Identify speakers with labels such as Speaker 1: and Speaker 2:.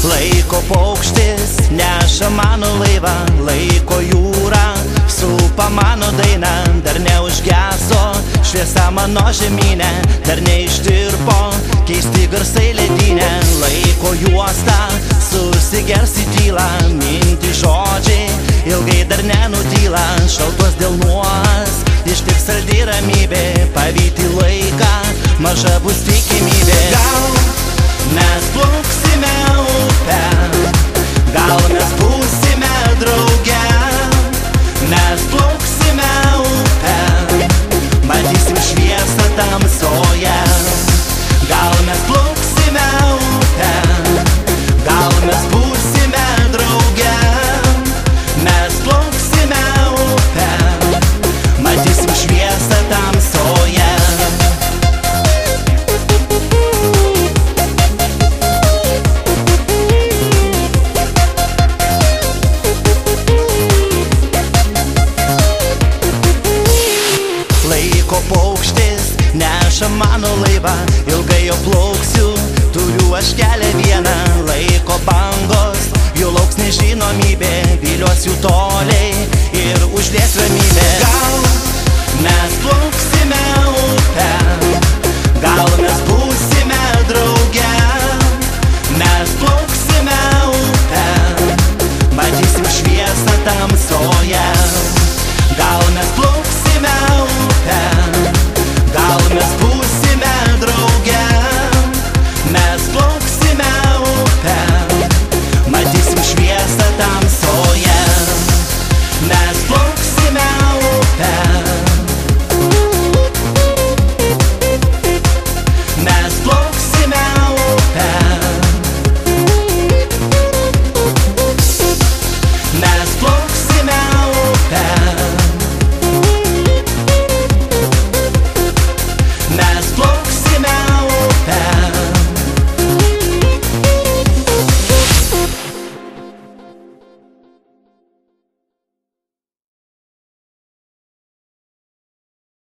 Speaker 1: Laiko paukštis neša mano laivą, laiko jūra supa mano dainą. Dar neužgeso šviesa mano žemynė, dar neištirpo keisti garsai ledynė. Laiko juosta susigers į tylą, minti žodžiai ilgai dar nenutyla. Šaltos delnuos ištiks saldi ramybė, pavyti laiką maža bus tikimybė. Gal mes plauksime upę, gal mes būsime drauge. Mes plauksime upę, matysim šviesą tamsoje. Gal mes plauksime upę, gal mes būsime drauge. Mes plauksime upę, matysim šviesą tamsoje. Laiko paukštis neša mano laivą, ilgai jo plauksiu, turiu aš kelią vieną. Laiko bangos, jų lauks nežinomybė, viliuos jų toliai ir uždės ramybė.